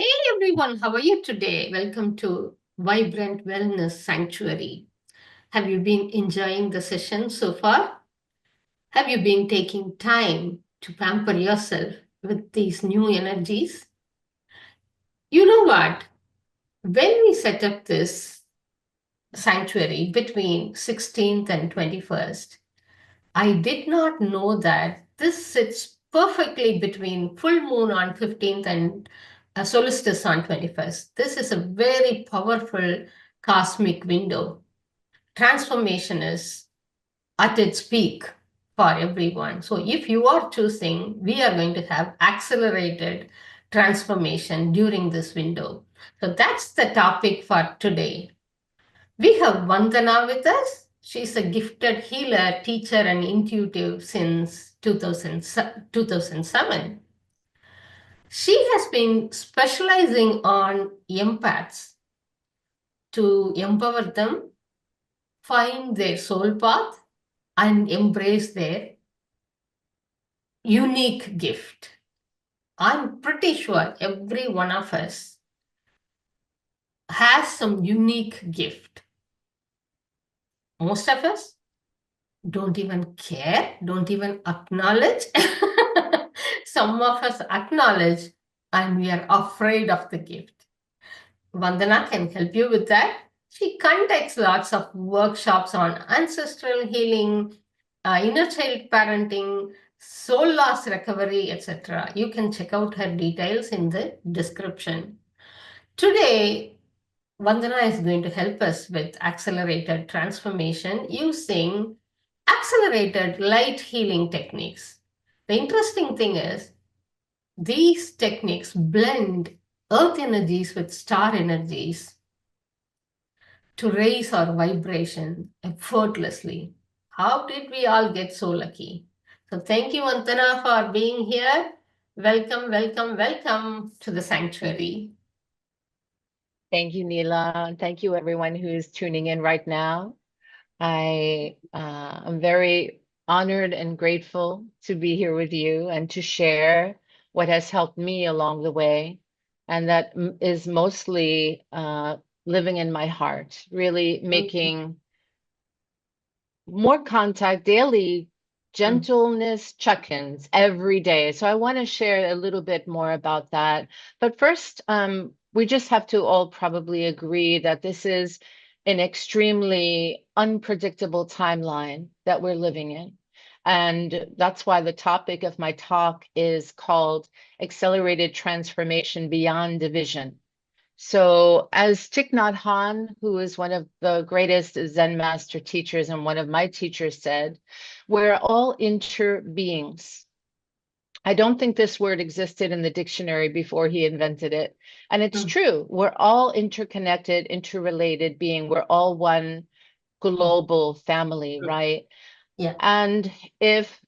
Hey everyone, how are you today? Welcome to Vibrant Wellness Sanctuary. Have you been enjoying the session so far? Have you been taking time to pamper yourself with these new energies? You know what? When we set up this sanctuary between 16th and 21st, I did not know that this sits perfectly between full moon on 15th and solstice on 21st. This is a very powerful cosmic window. Transformation is at its peak for everyone. So if you are choosing, we are going to have accelerated transformation during this window. So that's the topic for today. We have Vandana with us. She's a gifted healer, teacher, and intuitive since 2007. She has been specializing on empaths to empower them, find their soul path, and embrace their unique gift. I'm pretty sure every one of us has some unique gift. Most of us don't even care, don't even acknowledge. Some of us acknowledge and we are afraid of the gift. Vandana can help you with that. She conducts lots of workshops on ancestral healing, inner child parenting, soul loss recovery, etc. You can check out her details in the description. Today, Vandana is going to help us with accelerated transformation using accelerated light healing techniques. The interesting thing is, these techniques blend earth energies with star energies to raise our vibration effortlessly. How did we all get so lucky? So, thank you, Vandana, for being here. Welcome, welcome, welcome to the sanctuary. Thank you, Neela. Thank you, everyone who's tuning in right now. I am very honored and grateful to be here with you and to share what has helped me along the way. And that is mostly living in my heart, really Mhm. making more contact daily, gentleness check-ins every day. So I want to share a little bit more about that. But first, we just have to all probably agree that this is an extremely unpredictable timeline that we're living in. And that's why the topic of my talk is called Accelerated Transformation Beyond Division. So, as Thich Nhat Hanh, who is one of the greatest Zen master teachers and one of my teachers, said, we're all interbeings. I don't think this word existed in the dictionary before he invented it. And it's Mm. true. We're all interconnected, interrelated being. We're all one global family, Mm. right? Yeah. And if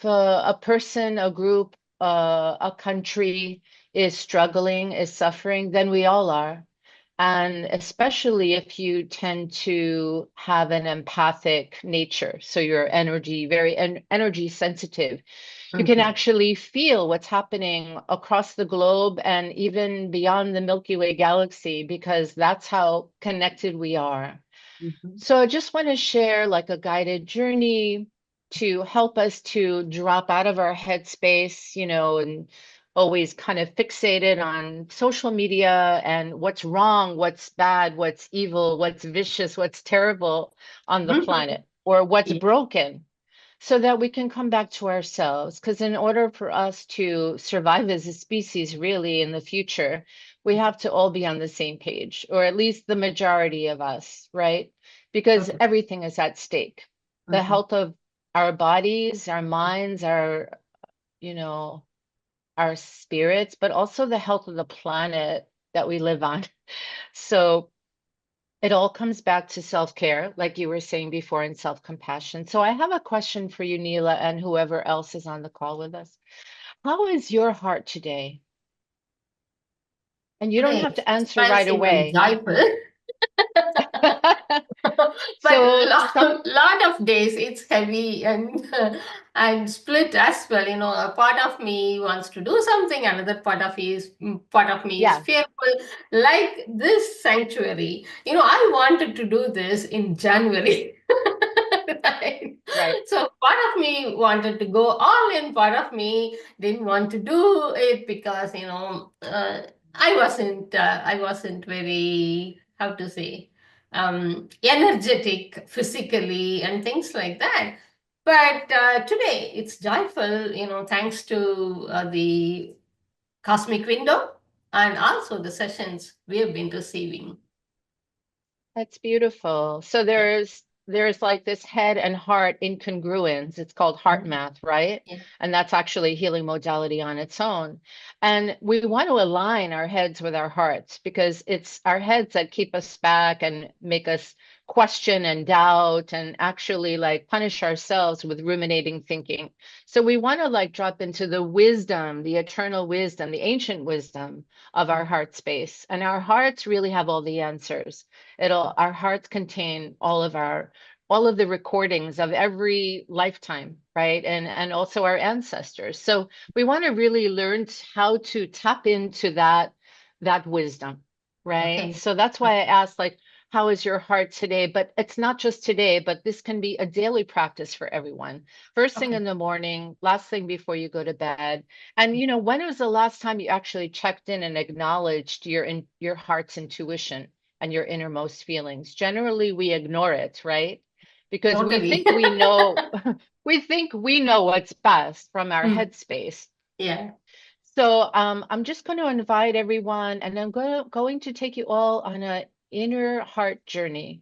a person, a group, a country is struggling, is suffering, then we all are. And especially if you tend to have an empathic nature, so you're very energy sensitive, you can Mhm. actually feel what's happening across the globe and even beyond the Milky Way galaxy, because that's how connected we are. Mhm. So I just want to share like a guided journey to help us to drop out of our headspace, and always kind of fixated on social media and what's wrong, what's bad, what's evil, what's vicious, what's terrible on the Mhm. planet, or what's Yeah. broken, so that we can come back to ourselves. Because in order for us to survive as a species, really, in the future, we have to all be on the same page, or at least the majority of us, right? Because Mhm. everything is at stake. The Mhm. health of our bodies, our minds, you know, our spirits, but also the health of the planet that we live on. So it all comes back to self-care, like you were saying before, and self-compassion. So I have a question for you, Neela, and whoever else is on the call with us. How is your heart today? And you don't have Great. to answer right Fancy and away. joyful. But So some, lot of days it's heavy and and split as well. A part of me wants to do something, another part of me is yeah, fearful. Like this sanctuary, I wanted to do this in January. Right? right. So part of me wanted to go all in, part of me didn't want to do it because I wasn't very, how to say, energetic physically and things like that. But today it's joyful, thanks to the cosmic window and also the sessions we have been receiving. That's beautiful. So Yeah. there's like this head and heart incongruence. It's called heart Mhm. math, right? Yeah. And that's actually a healing modality on its own. And we want to align our heads with our hearts because it's our heads that keep us back and make us question and doubt and actually like punish ourselves with ruminating thinking. So we want to like drop into the wisdom, the eternal wisdom, the ancient wisdom of our Mhm. heart space. And our hearts really have all the answers. Our hearts contain all of the recordings of every lifetime, right? And also our ancestors. So we want to really learn how to tap into that wisdom, right? Okay. So that's why I asked, like, how is your heart today? But it's not just today, but this can be a daily practice for everyone. First thing Okay. in the morning, last thing before you go to bed. And when was the last time you actually checked in and acknowledged your heart's intuition and your innermost feelings? Generally, we ignore it, right? Because we Totally. think we know, we think we know what's best from our Mm. headspace. Yeah. So I'm just going to invite everyone, and I'm going to take you all on a inner heart journey.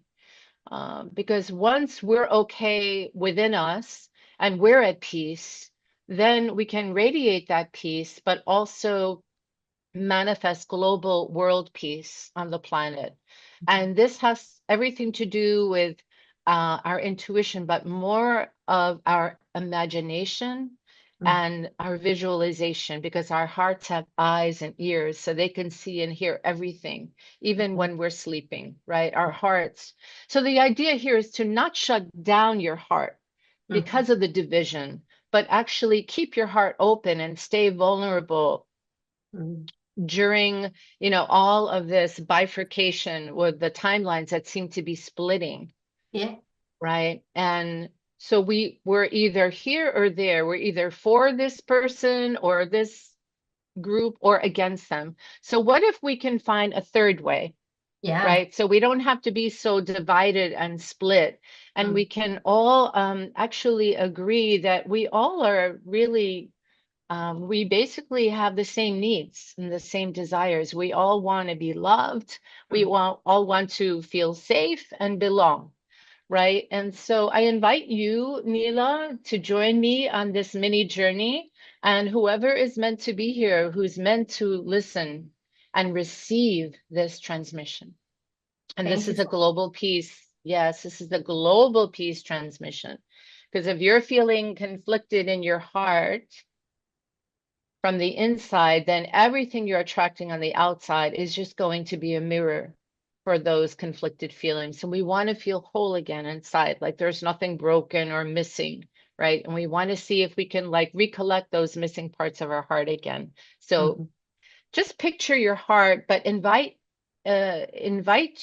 Because once we're okay within us and we're at peace, then we can radiate that peace, but also manifest global world peace on the planet. And this has everything to do with our intuition, but more of our imagination Mm. and our visualization, because our hearts have eyes and ears, so they can see and hear everything, even Mm. when we're sleeping, right? Our hearts. So the idea here is to not shut down your heart Mm. because of the division, but actually keep your heart open and stay vulnerable Mm. during all of this bifurcation with the timelines that seem to be splitting, Yeah. right? And so we're either here or there. We're either for this person or this group or against them. So what if we can find a third way, Yeah. right? So we don't have to be so divided and split, and we Mm. can all actually agree that we all are really we basically have the same needs and the same desires. We all want to be loved. We Mm. all want to feel safe and belong, right? And so I invite you, Neela, to join me on this mini journey. And whoever is meant to be here, who's meant to listen and receive this transmission. And this Thank you is a so global peace. Yes, this is the global peace transmission. Because if you're feeling conflicted in your heart, from the inside, then everything you're attracting on the outside is just going to be a mirror for those conflicted feelings. And we want to feel whole again inside, like there's nothing broken or missing, right? And we want to see if we can like recollect those missing parts of our heart again. much. So just picture your heart, but invite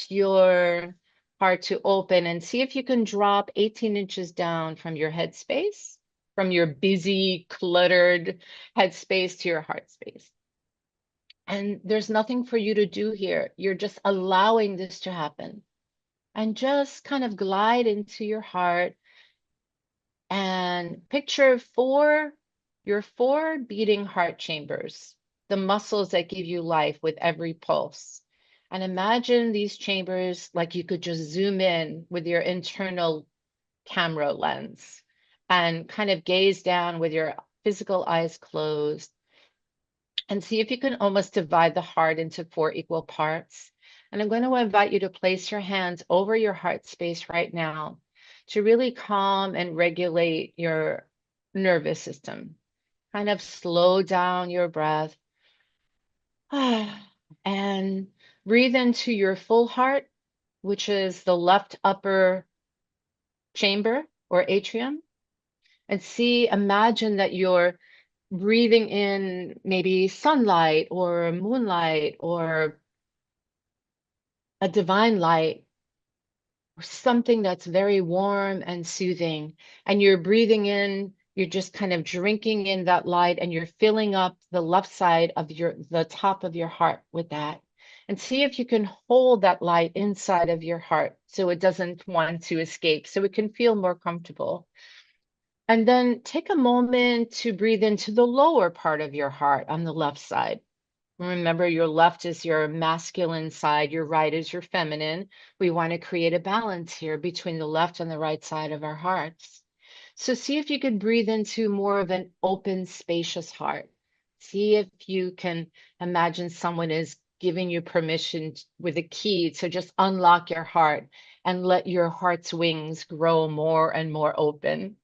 your heart to open and see if you can drop 18 inches down from your head space, from your busy, cluttered headspace to your heart space. And there's nothing for you to do here. You're just allowing this to happen. And just kind of glide into your heart and picture your four beating heart chambers, the muscles that give you life with every pulse. And imagine these chambers like you could just zoom in with your internal camera lens and kind of gaze down with your physical eyes closed and see if you can almost divide the heart into four equal parts. And I'm going to invite you to place your hands over your heart space right now to really calm and regulate your nervous system. Kind of slow down your breath and breathe into your full heart which is the left upper chamber or atrium. And imagine that you're breathing in maybe sunlight or moonlight or a divine light or something that's very warm and soothing. And you're breathing in, you're just kind of drinking in that light and you're filling up the left side of the top of your heart with that. And see if you can hold that light inside of your heart so it doesn't want to escape, so it can feel more comfortable. And then take a moment to breathe into the lower part of your heart on the left side. Remember, your left is your masculine side, your right is your feminine. We want to create a balance here between the left and the right side of our hearts. So see if you can breathe into more of an open, spacious heart. See if you can imagine someone is giving you permission with a key to just unlock your heart and let your heart's wings grow more and more open.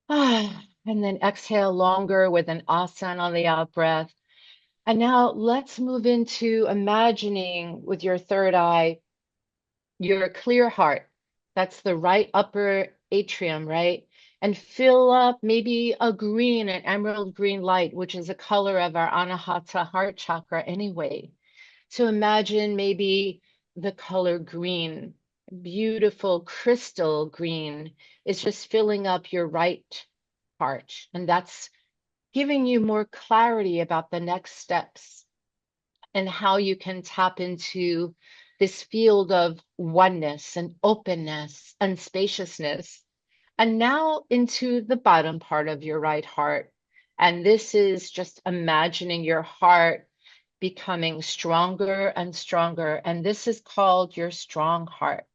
And then exhale longer with an asana on the out breath. And now let's move into imagining with your third eye, your clear heart. That's the right upper atrium, right? And fill up maybe a green, an emerald green light, which is a color of our Anahata heart chakra anyway. So imagine maybe the color green, beautiful crystal green is just filling up your right heart. And that's giving you more clarity about the next steps and how you can tap into this field of oneness and openness and spaciousness. And now into the bottom part of your right heart. And this is just imagining your heart becoming stronger and stronger. And this is called your strong heart.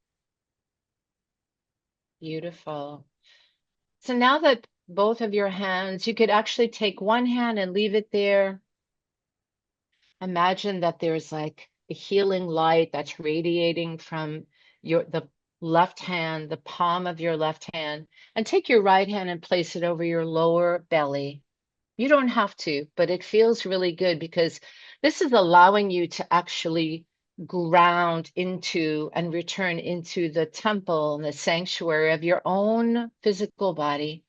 Beautiful. So now that both of your hands, you could actually take one hand and leave it there. Imagine that there's like a healing light that's radiating from the left hand, the palm of your left hand, and take your right hand and place it over your lower belly. You don't have to, but it feels really good because this is allowing you to actually ground into and return into the temple and the sanctuary of your own physical body.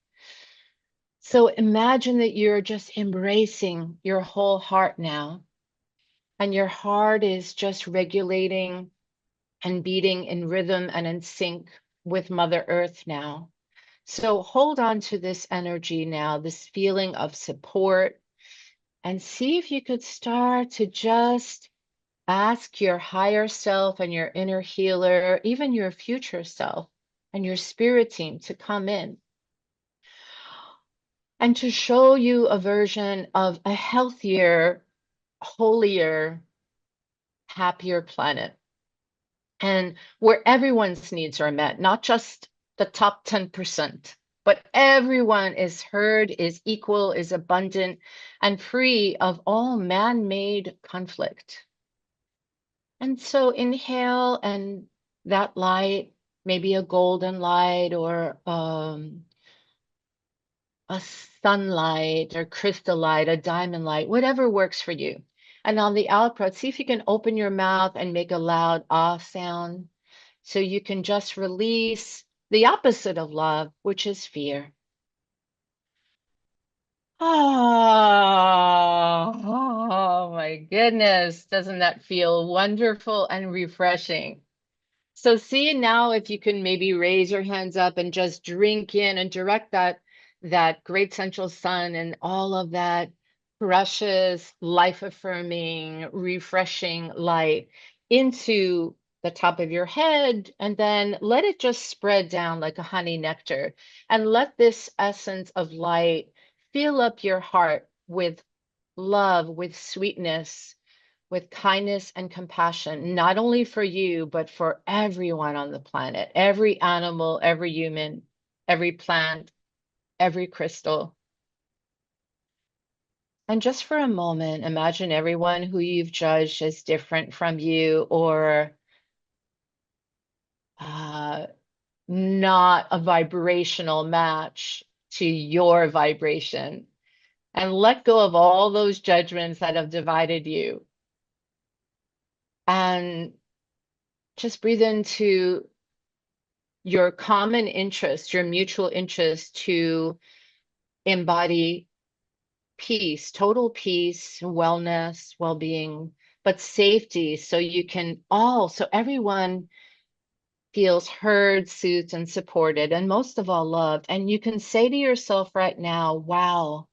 So imagine that you're just embracing your whole heart now. And your heart is just regulating and beating in rhythm and in sync with Mother Earth now. So hold on to this energy now, this feeling of support, and see if you could start to just ask your higher self and your inner healer, even your future self and your spirit team to come in and to show you a version of a healthier, holier, happier planet. And where everyone's needs are met, not just the top 10%, but everyone is heard, is equal, is abundant, and free of all man-made conflict. And so inhale, and that light, maybe a golden light or a sunlight or crystal light, a diamond light, whatever works for you. And on the out breath, see if you can open your mouth and make a loud ah sound. So you can just release the opposite of love, which is fear. Oh my goodness. Doesn't that feel wonderful and refreshing? So see now if you can maybe raise your hands up and just drink in and direct that great central sun and all of that precious, life-affirming, refreshing light into the top of your head, and then let it just spread down like a honey nectar. And let this essence of light fill up your heart with love, with sweetness, with kindness and compassion, not only for you, but for everyone on the planet, every animal, every human, every plant, every crystal. And just for a moment, imagine everyone who you've judged as different from you or uh, not a vibrational match to your vibration. And let go of all those judgments that have divided you. And Just breathe into your common interest, your mutual interest to embody peace, total peace, wellness, well-being, but safety so you can all, so everyone feels heard, soothed, and supported, and most of all, loved. And you can say to yourself right now, wow,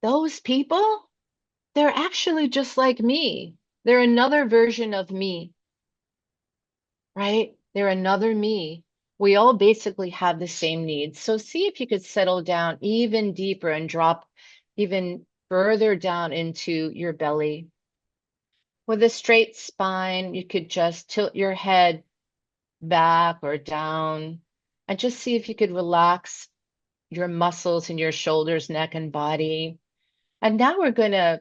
those people, they're actually just like me. They're another version of me, right? They're another me. We all basically have the same needs. So see if you could settle down even deeper and drop even further down into your belly. With a straight spine, you could just tilt your head back or down and just see if you could relax your muscles in your shoulders, neck, and body. And now we're going to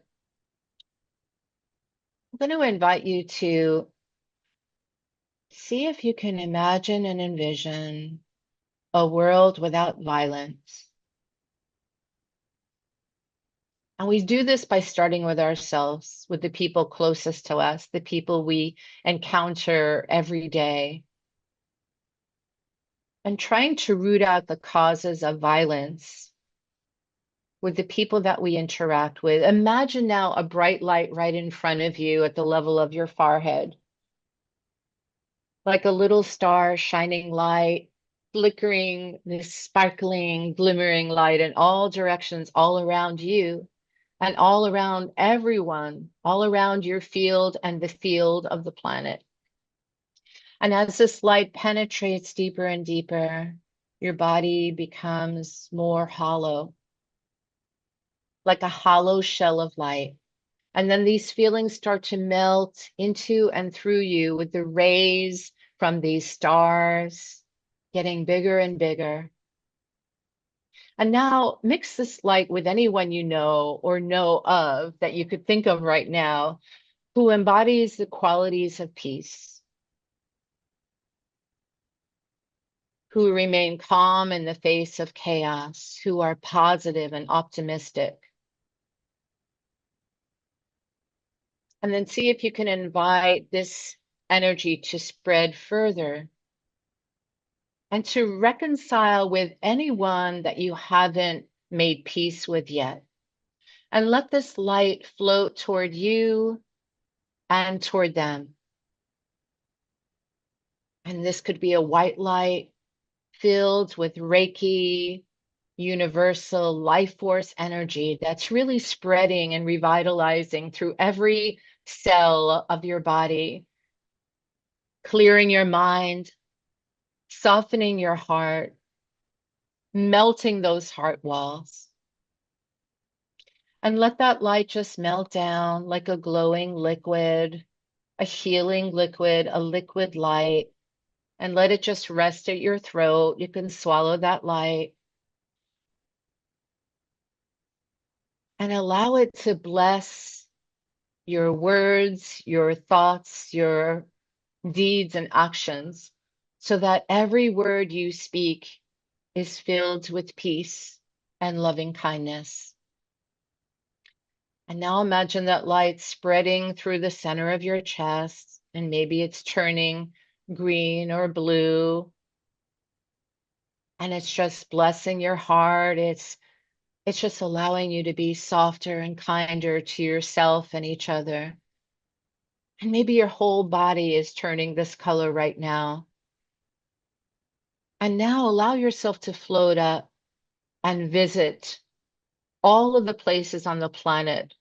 invite you to see if you can imagine and envision a world without violence. And we do this by starting with ourselves, with the people closest to us, the people we encounter every day, and trying to root out the causes of violence with the people that we interact with. Imagine now a bright light right in front of you at the level of your forehead, like a little star shining light, flickering this sparkling, glimmering light in all directions, all around you and all around everyone, all around your field and the field of the planet. And as this light penetrates deeper and deeper, your body becomes more hollow, like a hollow shell of light. And then these feelings start to melt into and through you with the rays from these stars getting bigger and bigger. And now mix this light with anyone you know or know of that you could think of right now who embodies the qualities of peace, who remain calm in the face of chaos, who are positive and optimistic. And then see if you can invite this energy to spread further and to reconcile with anyone that you haven't made peace with yet. And let this light float toward you and toward them. And this could be a white light filled with Reiki, universal life force energy that's really spreading and revitalizing through every cell of your body, clearing your mind, softening your heart, melting those heart walls. And let that light just melt down like a glowing liquid, a healing liquid, a liquid light, and let it just rest at your throat. You can swallow that light and allow it to bless your words, your thoughts, your deeds and actions, so that every word you speak is filled with peace and loving kindness. And now imagine that light spreading through the center of your chest, and maybe it's turning green or blue, and it's just blessing your heart. It's just allowing you to be softer and kinder to yourself and each other. And maybe your whole body is turning this color right now. And now allow yourself to float up and visit all of the places on the planet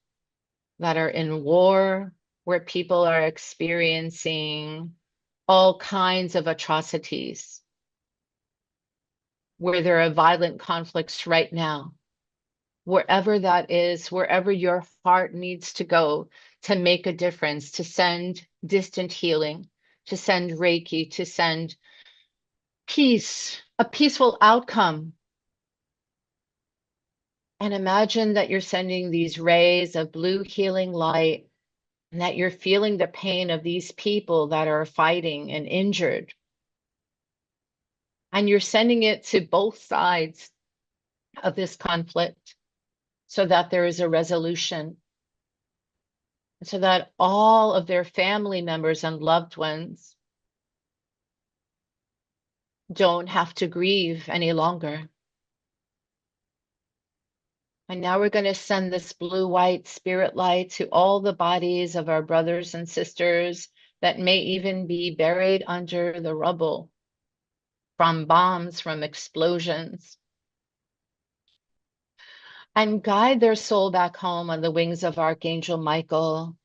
that are in war, where people are experiencing all kinds of atrocities, where there are violent conflicts right now. Wherever that is, wherever your heart needs to go to make a difference, to send distant healing, to send Reiki, to send peace, a peaceful outcome. And imagine that you're sending these rays of blue healing light and that you're feeling the pain of these people that are fighting and injured. And you're sending it to both sides of this conflict so that there is a resolution. so that all of their family members and loved ones don't have to grieve any longer. And now we're going to send this blue-white spirit light to all the bodies of our brothers and sisters that may even be buried under the rubble from bombs, from explosions, and guide their soul back home on the wings of Archangel Michael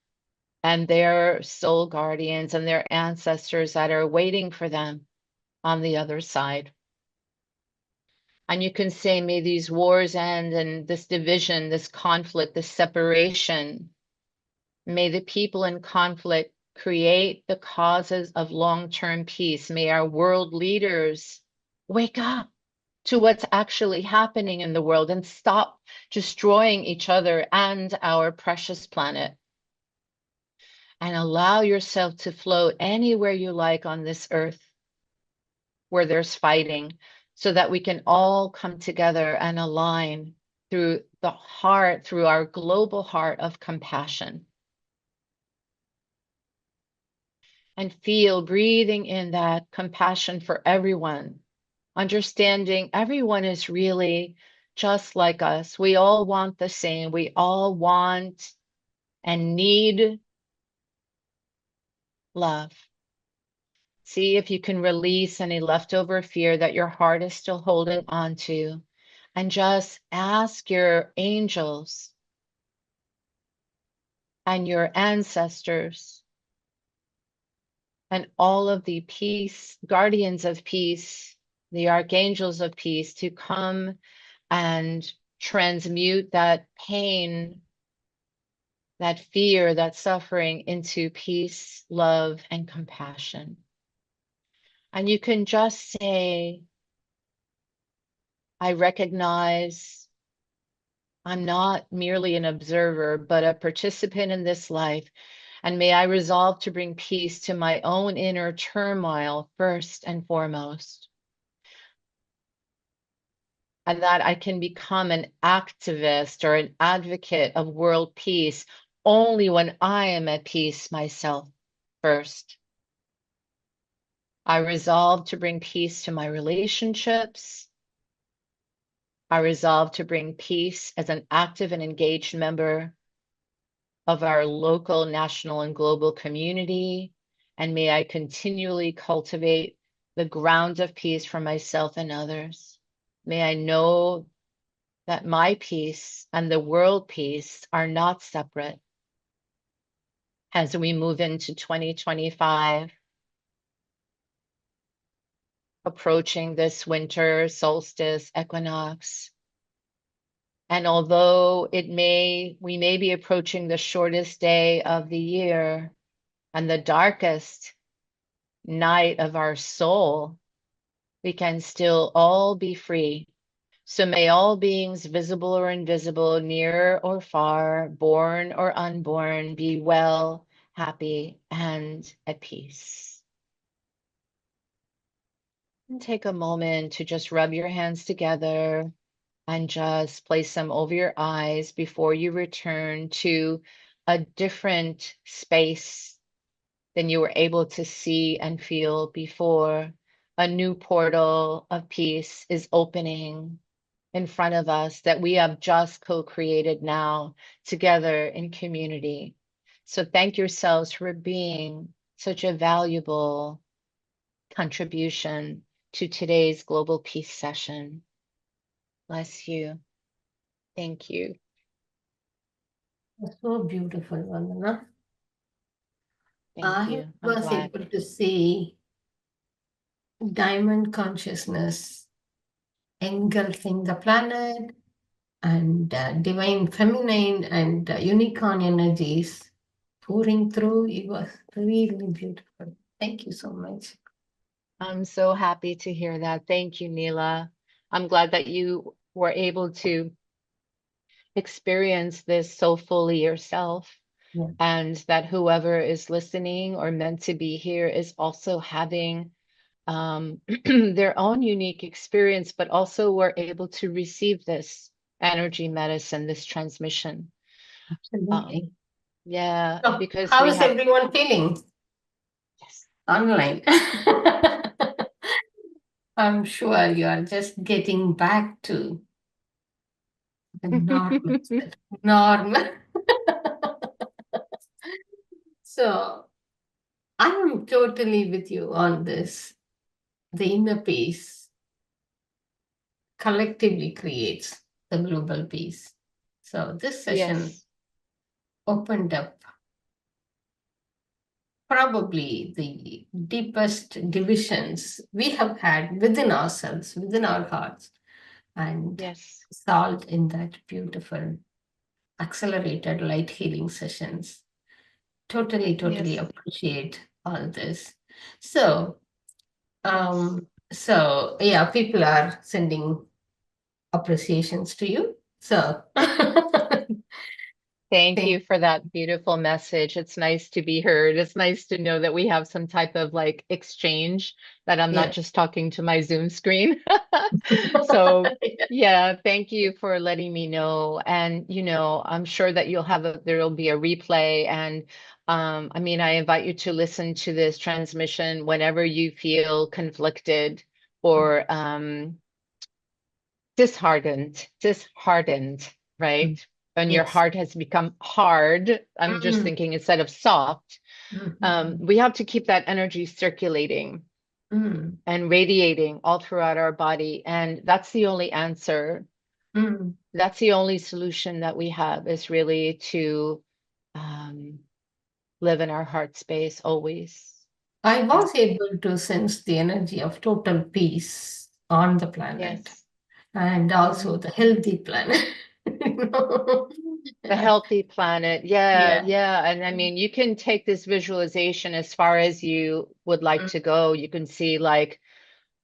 and their soul guardians and their ancestors that are waiting for them on the other side. And you can say, may these wars end and this division, this conflict, this separation, may the people in conflict create the causes of long-term peace. May our world leaders wake up to what's actually happening in the world and stop destroying each other and our precious planet. And allow yourself to float anywhere you like on this earth where there's fighting, so that we can all come together and align through the heart, through our global heart of compassion. And feel breathing in that compassion for everyone, understanding everyone is really just like us. We all want the same. We all want and need love. See if you can release any leftover fear that your heart is still holding on to, and just ask your angels and your ancestors and all of the peace, guardians of peace, the archangels of peace, to come and transmute that pain, that fear, that suffering into peace, love, and compassion. And you can just say, I recognize I'm not merely an observer, but a participant in this life. And may I resolve to bring peace to my own inner turmoil first and foremost. And that I can become an activist or an advocate of world peace only when I am at peace myself first. I resolve to bring peace to my relationships. I resolve to bring peace as an active and engaged member of our local, national, and global community. And may I continually cultivate the ground of peace for myself and others. May I know that my peace and the world peace are not separate. As we move into 2025, approaching this winter solstice equinox, and although we may be approaching the shortest day of the year and the darkest night of our soul, we can still all be free. So may all beings, visible or invisible, near or far, born or unborn, be well, happy, and at peace. And take a moment to just rub your hands together and just place them over your eyes before you return to a different space than you were able to see and feel before. A new portal of peace is opening in front of us that we have just co-created now together in community. So thank yourselves for being such a valuable contribution to today's global peace session. Bless you. Thank you. So beautiful, Vandana. Thank I you. I'm was glad. able to see diamond consciousness engulfing the planet and divine feminine and unicorn energies pouring through. It was really beautiful. Thank you so much. I'm so happy to hear that. Thank you, Neela. I'm glad that you were able to experience this so fully yourself, Yeah, and that whoever is listening or meant to be here is also having their own unique experience, but also were able to receive this energy medicine, this transmission. Um, absolutely. Yeah, So, because how we is have, everyone feeling yes. online? I'm sure you are just getting back to the normal, normal. So, I am totally with you on this. The inner peace collectively creates the global peace. So, this session Yes, opened up probably the deepest divisions we have had within ourselves, within our hearts, and yes, solved in that beautiful accelerated light healing sessions. Totally, totally yes, appreciate all this. So, yes. so yeah, people are sending appreciations to you. So, Thank thank you for that beautiful message. It's nice to be heard. It's nice to know that we have some type of like exchange, that I'm not yeah. just talking to my Zoom screen. So, yeah, thank you for letting me know. And, I'm sure that there'll be a replay. And I mean, I invite you to listen to this transmission whenever you feel conflicted or disheartened, Mm, right? When your yes. heart has become hard, I'm just Mm, thinking instead of soft, mm, we have to keep that energy circulating mm, and radiating all throughout our body. And that's the only answer. mm. That's the only solution that we have, is really to um, live in our heart space always. I Yeah. was able to sense the energy of total peace on the planet Yes. and Hmm. also the healthy planet. You know? The healthy planet. Yeah, Yeah. yeah. And I mean, you can take this visualization as far as you would like Mm, to go. You can see like,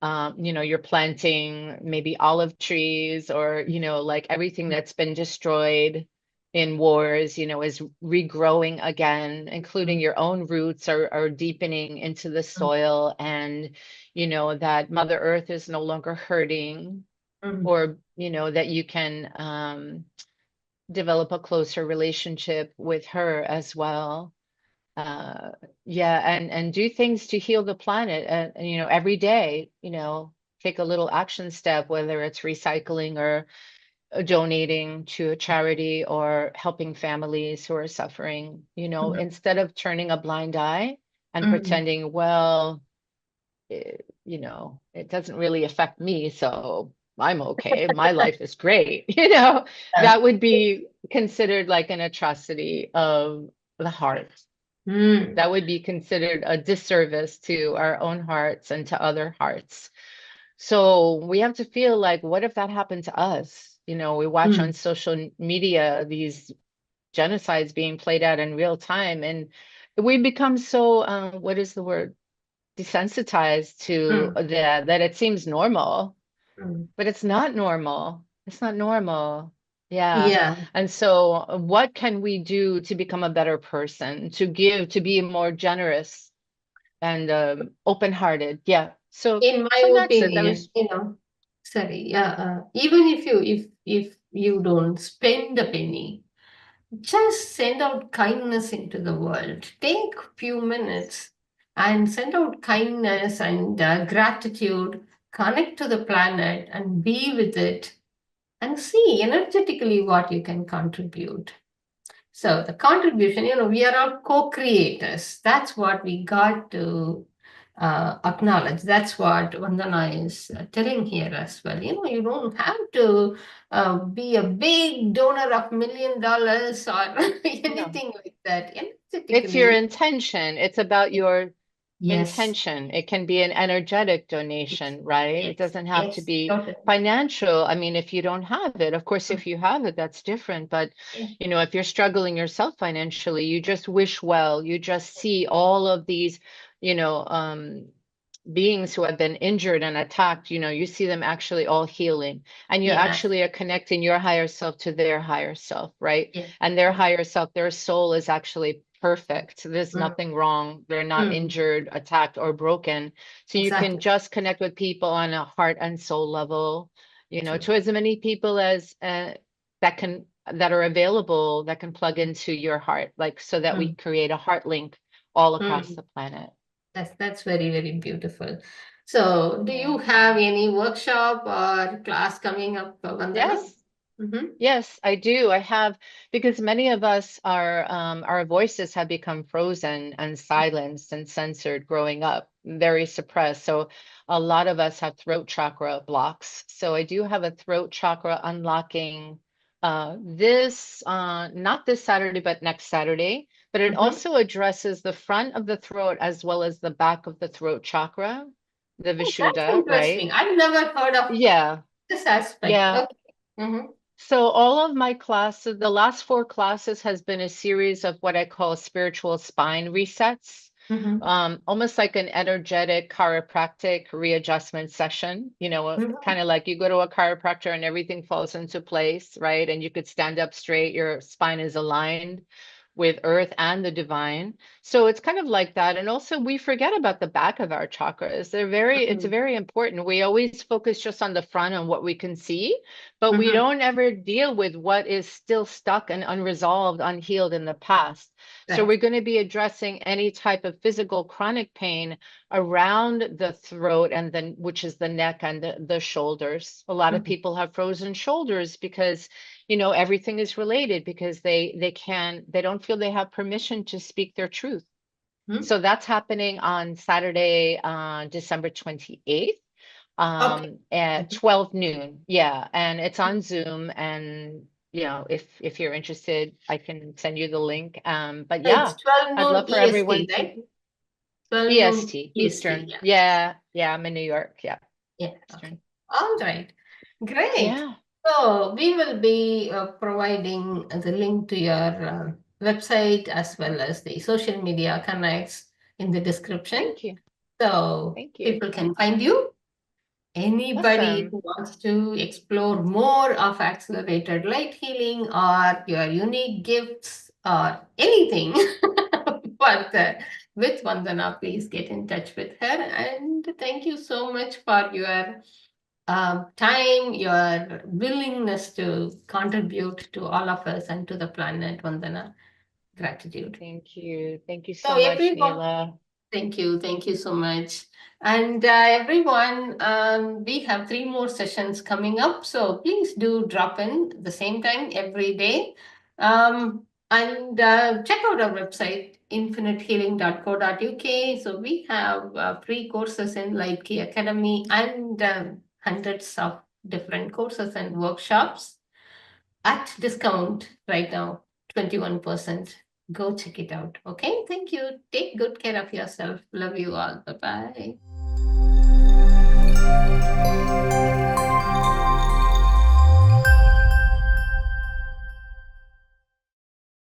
you're planting maybe olive trees, or, like everything that's been destroyed in wars, is regrowing again, including mm, your own roots are deepening into the mm, soil, and, that Mother Earth is no longer hurting, mm, or, that you can, develop a closer relationship with her as well. Uh, yeah, and do things to heal the planet, and, every day, take a little action step, whether it's recycling or donating to a charity or helping families who are suffering, mm, instead of turning a blind eye and mm. pretending, well, it doesn't really affect me, so I'm okay. My life is great. Uh, That would be considered like an atrocity of the heart. mm, That would be considered a disservice to our own hearts and to other hearts. So we have to feel like, what if that happened to us? We watch on mm, social media these genocides being played out in real time, and we become so, what is the word? Desensitized to mm, that it seems normal, mm. but it's not normal. It's not normal. Yeah. Yeah. And so, what can we do to become a better person, to give, to be more generous and open-hearted? Yeah. In So my that's it. That opinion, was, sorry, yeah, even if you don't spend a penny, just send out kindness into the world. Take few minutes and send out kindness and gratitude. Connect to the planet and be with it and see energetically what you can contribute. So the contribution, we are all co-creators. That's what we got to acknowledge. That's what Vandana is telling here as well. You don't have to be a big donor of $1 million or no. anything like that. It's your Energetically, intention. It's about your yes, intention. It can be an energetic donation, right? It yes, doesn't have to yes, be totally. financial. I mean, if you don't have it, of course, if you have it, that's different. But, Yeah, if you're struggling yourself financially, you just wish well, you just see all of these, you know, um, beings who have been injured and attacked, you see them actually all healing, and you yeah, actually are connecting your higher self to their higher self, right? yeah, And their yeah. higher self, their soul is actually perfect. There's Mm, nothing wrong. They're not mm, injured, attacked, or broken. So you can exactly. just connect with people on a heart and soul level, True. to as many people as that can that are available that can plug into your heart, like so that we create a heart link all across the planet. That's very, very beautiful. So, do Yeah. you have any workshop or class coming up, Vandana? Yes. Mm-hmm. Yes, I do. I have, because many of us our voices have become frozen and silenced and censored growing up, very suppressed. So a lot of us have throat chakra blocks. So I do have a throat chakra unlocking this not this Saturday, but next Saturday. But it Mm-hmm. also addresses the front of the throat as well as the back of the throat chakra, the Oh, that's Vishuddha, right? interesting. I've never heard of Yeah. this aspect. Yeah. Okay. Mm-hmm. So all of my classes, the last four classes has been a series of what I call spiritual spine resets, Mm-hmm. almost like an energetic chiropractic readjustment session. Mm-hmm. Kind of like you go to a chiropractor and everything falls into place, right? And you could stand up straight, your spine is aligned with earth and the divine. So it's kind of like that. And also we forget about the back of our chakras. It's Mm-hmm. very important. We always focus just on the front and what we can see, but we Mm-hmm. don't ever deal with what is still stuck and unresolved, unhealed in the past. So Right. we're going to be addressing any type of physical chronic pain around the throat and then which is the neck and the shoulders. A lot of Mm-hmm. people have frozen shoulders because everything is related because they don't feel they have permission to speak their truth. Mm-hmm. So that's happening on Saturday, December 28th, Okay. at Mm-hmm. 12 noon. Yeah, and it's on Zoom. And if you're interested, I can send you the link. But yeah, It's 12 I'd noon love for everyone EST, to right? 12 noon EST, EST. Eastern. Yeah. Yeah, yeah, I'm in New York. Yeah, Yeah. Okay. Eastern. All right. Great. Yeah, So we will be providing the link to your website as well as the social media connects in the description. thank you. So Thank you. people can find you. Anybody Awesome. who wants to explore more of accelerated light healing or your unique gifts or anything further with Vandana, please get in touch with her. And thank you so much for your time, your willingness to contribute to all of us and to the planet, Vandana. Gratitude. Thank you. Thank you So so much, everyone, Neela. thank you. Thank you so much. And everyone, we have 3 more sessions coming up. So please do drop in the same time every day. And check out our website, infinitehealing.co.uk. So we have free courses in Light Key Academy and hundreds of different courses and workshops at discount right now, 21%. Go check it out. Okay, thank you. Take good care of yourself. Love you all. Bye bye.